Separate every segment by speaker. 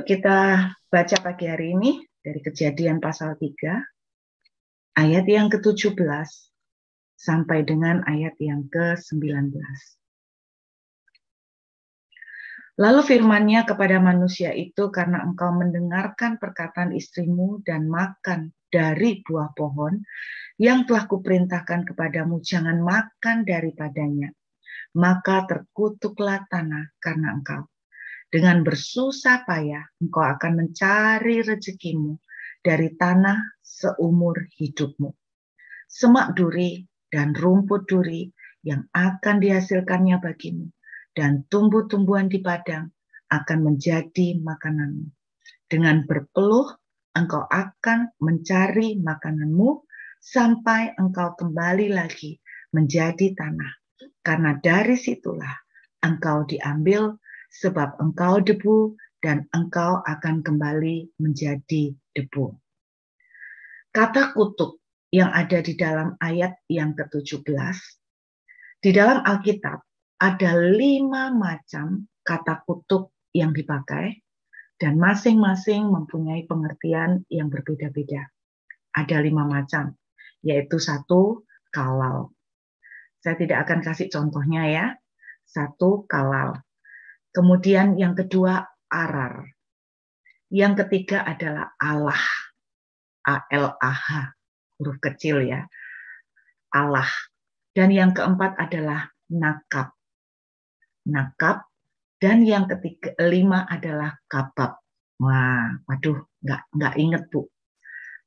Speaker 1: Yuk kita baca pagi hari ini dari Kejadian pasal 3, ayat yang ke-17 sampai dengan ayat yang ke-19. Lalu firman-Nya kepada manusia itu, karena engkau mendengarkan perkataan istrimu dan makan dari buah pohon yang telah kuperintahkan kepadamu, jangan makan daripadanya, maka terkutuklah tanah karena engkau. Dengan bersusah payah engkau akan mencari rezekimu dari tanah seumur hidupmu. Semak duri dan rumput duri yang akan dihasilkannya bagimu, dan tumbuh-tumbuhan di padang akan menjadi makananmu. Dengan berpeluh engkau akan mencari makananmu sampai engkau kembali lagi menjadi tanah, karena dari situlah engkau diambil, sebab engkau debu dan engkau akan kembali menjadi debu. Kata kutuk yang ada di dalam ayat yang ke-17, di dalam Alkitab ada 5 macam kata kutuk yang dipakai, dan masing-masing mempunyai pengertian yang berbeda-beda. Ada 5 macam, yaitu 1, kalal. Saya tidak akan kasih contohnya ya. 1, kalal. Kemudian yang kedua, arar. Yang ketiga adalah Allah. A-L-A-H, huruf kecil ya. Allah. Dan yang keempat adalah nakab. Nakab. Dan yang ketiga, 5 adalah kabab. Wah, waduh, nggak inget Bu.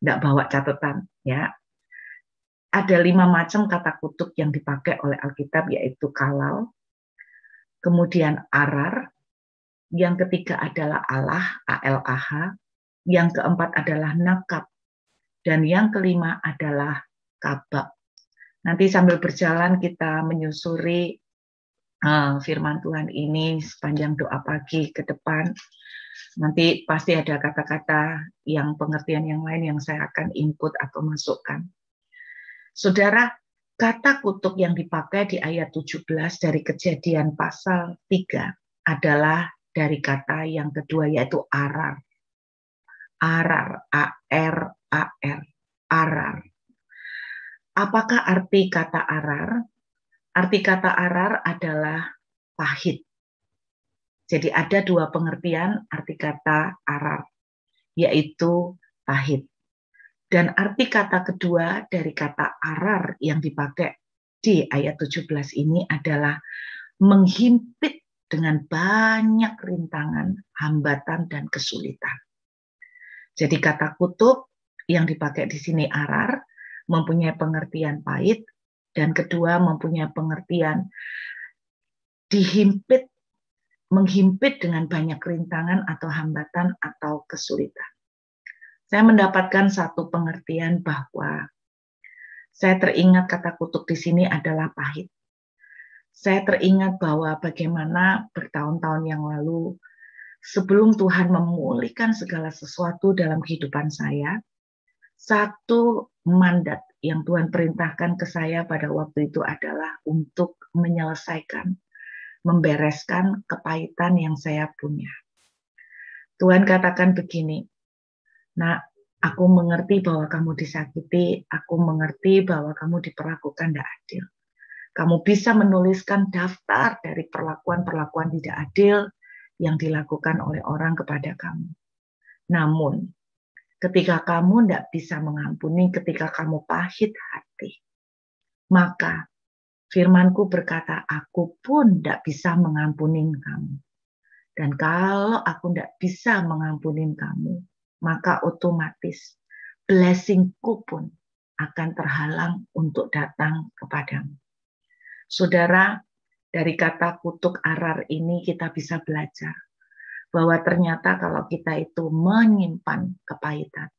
Speaker 1: Nggak bawa catatan ya. Ada 5 macam kata kutuk yang dipakai oleh Alkitab, yaitu kalal, kemudian arar, yang ketiga adalah Allah, A-L-A-H, yang keempat adalah nakab, dan yang kelima adalah kabab. Nanti sambil berjalan kita menyusuri firman Tuhan ini sepanjang doa pagi ke depan. Nanti pasti ada kata-kata yang pengertian yang lain yang saya akan input atau masukkan. Saudara, kata kutuk yang dipakai di ayat 17 dari Kejadian pasal 3 adalah dari kata yang kedua, yaitu arar. Arar, A-R-A-R, arar. Apakah arti kata arar? Arti kata arar adalah pahit. Jadi ada 2 pengertian arti kata arar, yaitu pahit. Dan arti kata kedua dari kata arar yang dipakai di ayat 17 ini adalah menghimpit dengan banyak rintangan, hambatan, dan kesulitan. Jadi kata kutuk yang dipakai di sini arar mempunyai pengertian pahit, dan kedua mempunyai pengertian dihimpit, menghimpit dengan banyak rintangan atau hambatan atau kesulitan. Saya mendapatkan satu pengertian bahwa saya teringat kata kutuk di sini adalah pahit. Saya teringat bahwa bagaimana bertahun-tahun yang lalu, sebelum Tuhan memulihkan segala sesuatu dalam kehidupan saya, satu mandat yang Tuhan perintahkan ke saya pada waktu itu adalah untuk menyelesaikan, membereskan kepahitan yang saya punya. Tuhan katakan begini, "Nak, aku mengerti bahwa kamu disakiti, aku mengerti bahwa kamu diperlakukan tidak adil. Kamu bisa menuliskan daftar dari perlakuan-perlakuan tidak adil yang dilakukan oleh orang kepada kamu. Namun, ketika kamu tidak bisa mengampuni, ketika kamu pahit hati, maka firman-Ku berkata, aku pun tidak bisa mengampuni kamu. Dan kalau aku tidak bisa mengampuni kamu, maka otomatis blessing-Ku pun akan terhalang untuk datang kepadamu." Saudara, dari kata kutuk arar ini kita bisa belajar bahwa ternyata kalau kita itu menyimpan kepahitan,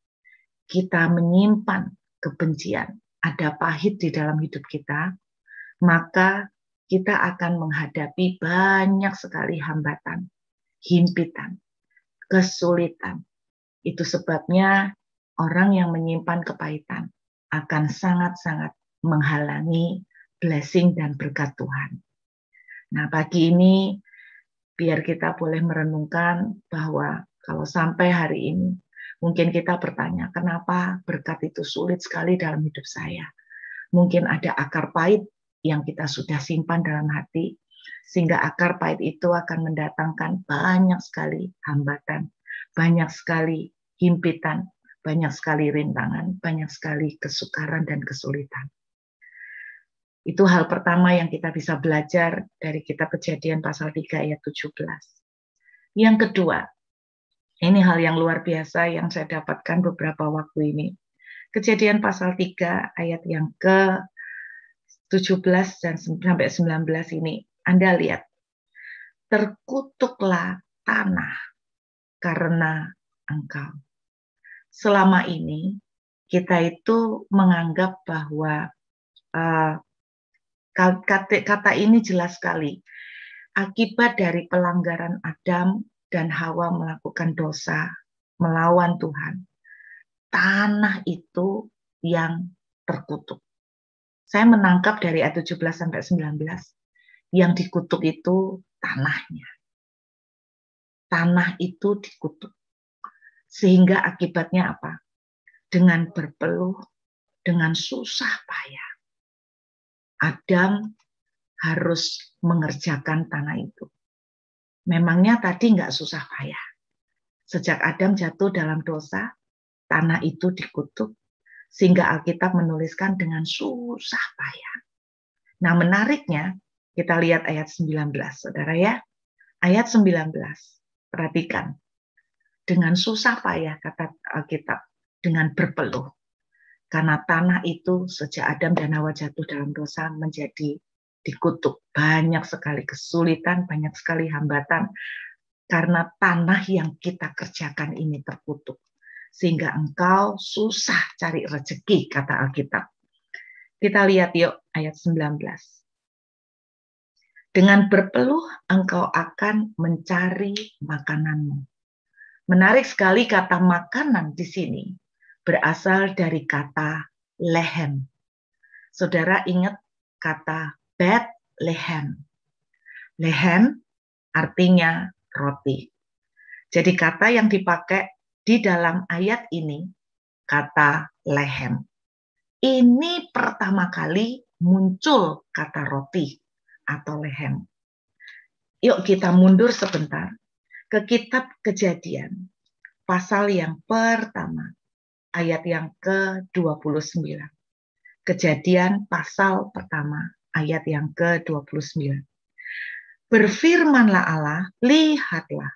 Speaker 1: kita menyimpan kebencian, ada pahit di dalam hidup kita, maka kita akan menghadapi banyak sekali hambatan, himpitan, kesulitan. Itu sebabnya orang yang menyimpan kepahitan akan sangat-sangat menghalangi blessing dan berkat Tuhan. Nah, pagi ini biar kita boleh merenungkan bahwa Kalau sampai hari ini, mungkin kita bertanya, kenapa berkat itu sulit sekali dalam hidup saya? Mungkin ada akar pahit yang kita sudah simpan dalam hati, sehingga akar pahit itu akan mendatangkan banyak sekali hambatan, banyak sekali himpitan, banyak sekali rintangan, banyak sekali kesukaran dan kesulitan. Itu hal pertama yang kita bisa belajar dari kitab Kejadian pasal 3 ayat 17. Yang kedua, ini hal yang luar biasa yang saya dapatkan beberapa waktu ini. Kejadian pasal 3 ayat yang ke-17 dan sampai 19 ini. Anda lihat, terkutuklah tanah karena engkau. Selama ini kita itu menganggap bahwa kata ini jelas sekali. Akibat dari pelanggaran Adam dan Hawa melakukan dosa, melawan Tuhan, tanah itu yang terkutuk. Saya menangkap dari ayat 17 sampai 19, yang dikutuk itu tanahnya. Tanah itu dikutuk. Sehingga akibatnya apa? Dengan berpeluh, dengan susah payah, Adam harus mengerjakan tanah itu. Memangnya tadi nggak susah payah. Sejak Adam jatuh dalam dosa, tanah itu dikutuk, sehingga Alkitab menuliskan dengan susah payah. Nah, menariknya, kita lihat ayat 19, saudara ya. Ayat 19, perhatikan. Dengan susah payah, kata Alkitab, dengan berpeluh. Karena tanah itu sejak Adam dan Hawa jatuh dalam dosa menjadi dikutuk. Banyak sekali kesulitan, banyak sekali hambatan. Karena tanah yang kita kerjakan ini terkutuk. Sehingga engkau susah cari rezeki, kata Alkitab. Kita lihat yuk ayat 19. Dengan berpeluh engkau akan mencari makananmu. Menarik sekali kata makanan di sini berasal dari kata lehem. Saudara ingat kata Bethlehem. Lehem artinya roti. Jadi kata yang dipakai di dalam ayat ini kata lehem. Ini pertama kali muncul kata roti atau lehem. Yuk kita mundur sebentar ke kitab Kejadian pasal yang pertama. Ayat yang ke-29. Kejadian pasal pertama, ayat yang ke-29. Berfirmanlah Allah, lihatlah,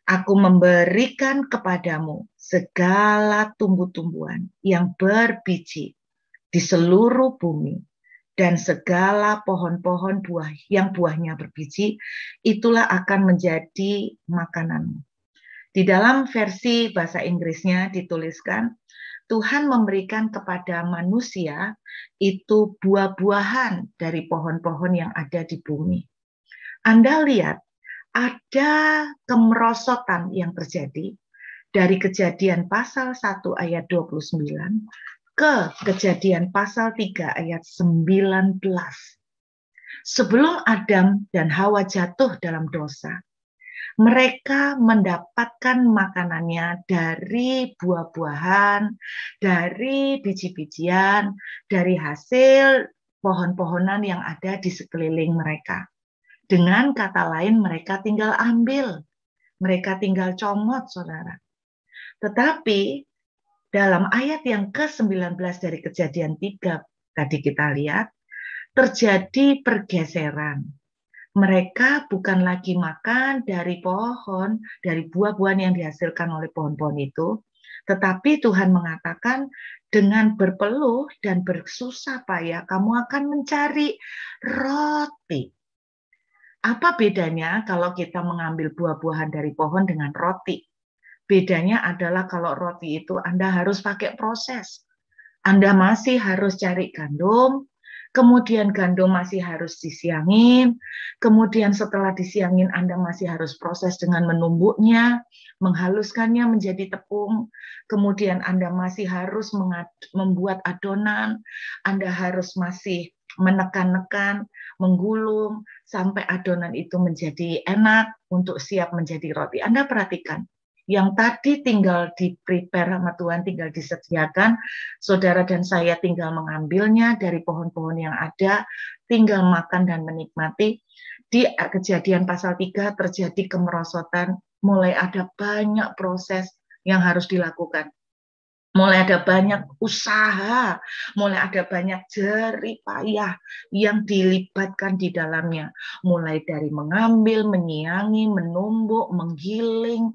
Speaker 1: aku memberikan kepadamu segala tumbuh-tumbuhan yang berbiji di seluruh bumi, dan segala pohon-pohon buah yang buahnya berbiji, itulah akan menjadi makananmu. Di dalam versi bahasa Inggrisnya dituliskan, Tuhan memberikan kepada manusia itu buah-buahan dari pohon-pohon yang ada di bumi. Anda lihat, ada kemerosotan yang terjadi dari Kejadian pasal 1 ayat 29 ke Kejadian pasal 3 ayat 19. Sebelum Adam dan Hawa jatuh dalam dosa, mereka mendapatkan makanannya dari buah-buahan, dari biji-bijian, dari hasil pohon-pohonan yang ada di sekeliling mereka. Dengan kata lain, mereka tinggal ambil, mereka tinggal comot, saudara. Tetapi dalam ayat yang ke-19 dari Kejadian 3, tadi kita lihat, terjadi pergeseran. Mereka bukan lagi makan dari pohon, dari buah-buahan yang dihasilkan oleh pohon-pohon itu, tetapi Tuhan mengatakan dengan berpeluh dan bersusah payah kamu akan mencari roti. Apa bedanya kalau kita mengambil buah-buahan dari pohon dengan roti? Bedanya adalah kalau roti itu Anda harus pakai proses. Anda masih harus cari gandum, kemudian gandum masih harus disiangin, kemudian setelah disiangin Anda masih harus proses dengan menumbuknya, menghaluskannya menjadi tepung, kemudian Anda masih harus membuat adonan, Anda harus masih menekan-nekan, menggulung, sampai adonan itu menjadi enak untuk siap menjadi roti. Anda perhatikan, Yang tadi tinggal di-prepare sama Tuhan, tinggal disediakan, saudara dan saya tinggal mengambilnya dari pohon-pohon yang ada, tinggal makan dan menikmati. Di Kejadian pasal 3 terjadi kemerosotan, mulai ada banyak proses yang harus dilakukan. Mulai ada banyak usaha, mulai ada banyak jerih payah yang dilibatkan di dalamnya. Mulai dari mengambil, menyiangi, menumbuk, menggiling,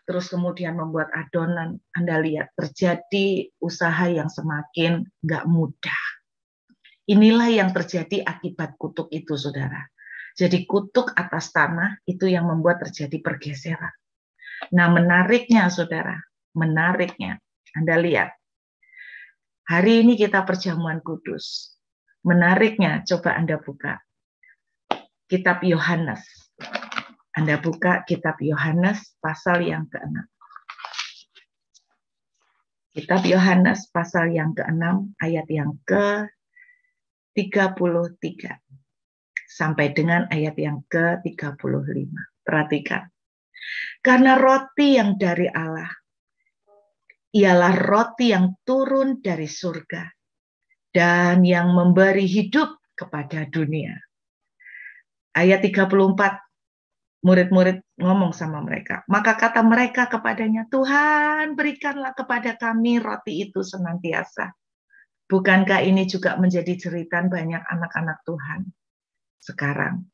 Speaker 1: terus kemudian membuat adonan. Anda lihat, terjadi usaha yang semakin nggak mudah. Inilah yang terjadi akibat kutuk itu, saudara. Jadi kutuk atas tanah itu yang membuat terjadi pergeseran. Nah, menariknya, saudara, menariknya, Anda lihat, hari ini kita perjamuan kudus. Menariknya, coba Anda buka kitab Yohanes. Anda buka kitab Yohanes pasal yang ke-6. Kitab Yohanes pasal yang ke-6 ayat yang ke-33 sampai dengan ayat yang ke-35. Perhatikan. Karena roti yang dari Allah ialah roti yang turun dari surga dan yang memberi hidup kepada dunia. Ayat 34, murid-murid ngomong sama mereka. Maka kata mereka kepadanya, Tuhan berikanlah kepada kami roti itu senantiasa. Bukankah ini juga menjadi jeritan banyak anak-anak Tuhan sekarang?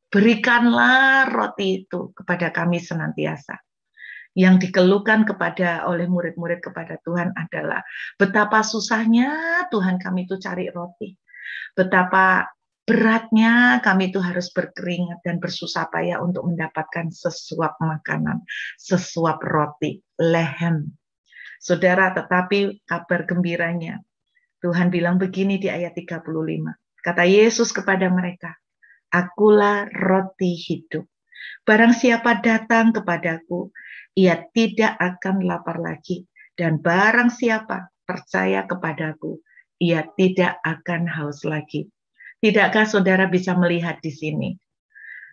Speaker 1: Berikanlah roti itu kepada kami senantiasa. Yang dikeluhkan oleh murid-murid kepada Tuhan adalah betapa susahnya Tuhan kami itu cari roti. Betapa beratnya kami itu harus berkeringat dan bersusah payah untuk mendapatkan sesuap makanan, sesuap roti, lehem. Saudara, tetapi kabar gembiranya, Tuhan bilang begini di ayat 35. Kata Yesus kepada mereka, Akulah roti hidup. Barang siapa datang kepadaku, ia tidak akan lapar lagi. Dan barang siapa percaya kepadaku, ia tidak akan haus lagi. Tidakkah saudara bisa melihat di sini?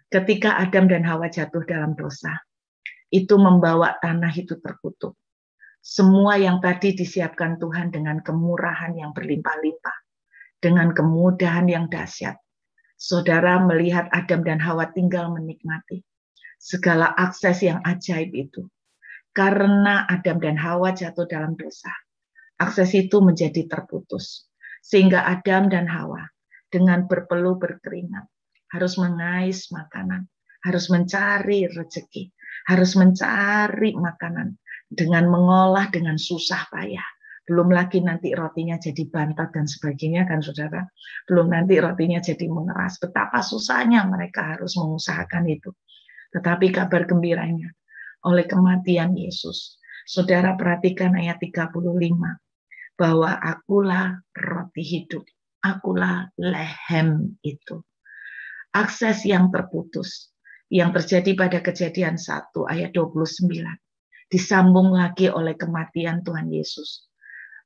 Speaker 1: Ketika Adam dan Hawa jatuh dalam dosa, itu membawa tanah itu terkutuk. Semua yang tadi disiapkan Tuhan dengan kemurahan yang berlimpah-limpah, dengan kemudahan yang dahsyat. Saudara melihat Adam dan Hawa tinggal menikmati segala akses yang ajaib itu. Karena Adam dan Hawa jatuh dalam dosa, akses itu menjadi terputus. Sehingga Adam dan Hawa dengan berpeluh berkeringat harus mengais makanan, harus mencari rezeki, harus mencari makanan dengan mengolah dengan susah payah. Belum lagi nanti rotinya jadi bantat dan sebagainya kan saudara. Belum nanti rotinya jadi mengeras. Betapa susahnya mereka harus mengusahakan itu. Tetapi kabar gembiranya, oleh kematian Yesus, saudara perhatikan ayat 35, bahwa akulah roti hidup, akulah lehem itu. Akses yang terputus, yang terjadi pada Kejadian 1 ayat 29, disambung lagi oleh kematian Tuhan Yesus.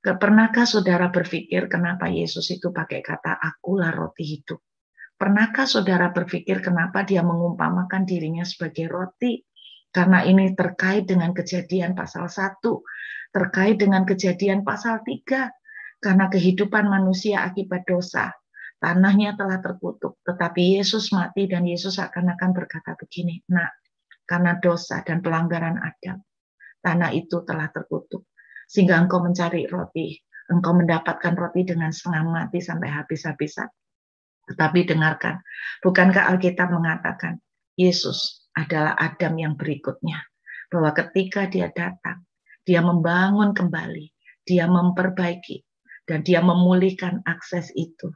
Speaker 1: Pernahkah saudara berpikir kenapa Yesus itu pakai kata akulah roti hidup? Pernahkah saudara berpikir kenapa dia mengumpamakan dirinya sebagai roti? Karena ini terkait dengan Kejadian pasal 1, terkait dengan Kejadian pasal 3. Karena kehidupan manusia akibat dosa, tanahnya telah terkutuk. Tetapi Yesus mati dan Yesus akan berkata begini, Nak, karena dosa dan pelanggaran Adam, tanah itu telah terkutuk. Sehingga engkau mencari roti, engkau mendapatkan roti dengan setengah mati sampai habis-habisan. Tetapi dengarkan, bukankah Alkitab mengatakan Yesus adalah Adam yang berikutnya? Bahwa ketika dia datang, dia membangun kembali, dia memperbaiki, dan dia memulihkan akses itu.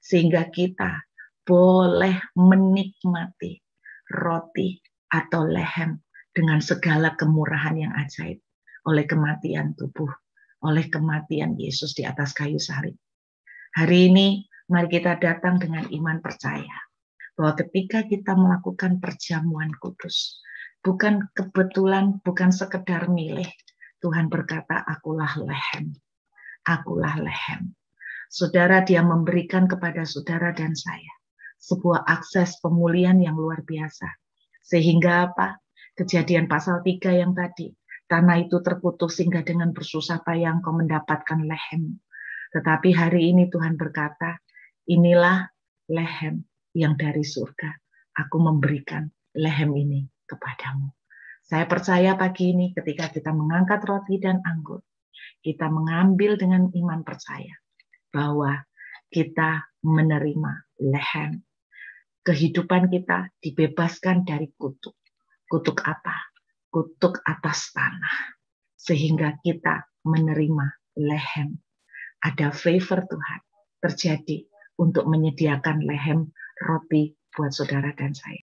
Speaker 1: Sehingga kita boleh menikmati roti atau lehem dengan segala kemurahan yang ajaib oleh kematian tubuh, oleh kematian Yesus di atas kayu salib. Hari ini, mari kita datang dengan iman percaya bahwa ketika kita melakukan perjamuan kudus, bukan kebetulan, bukan sekedar milih, Tuhan berkata, akulah lehem, akulah lehem. Saudara, dia memberikan kepada saudara dan saya sebuah akses pemulihan yang luar biasa. Sehingga apa? Kejadian pasal 3 yang tadi, tanah itu terkutuk sehingga dengan bersusah payah engkau mendapatkan lehem. Tetapi hari ini Tuhan berkata, inilah lehem yang dari surga. Aku memberikan lehem ini kepadamu. Saya percaya pagi ini ketika kita mengangkat roti dan anggur, kita mengambil dengan iman percaya bahwa kita menerima lehem. Kehidupan kita dibebaskan dari kutuk. Kutuk apa? Kutuk atas tanah. Sehingga kita menerima lehem. Ada favor Tuhan terjadi untuk menyediakan lehem roti buat saudara dan saya.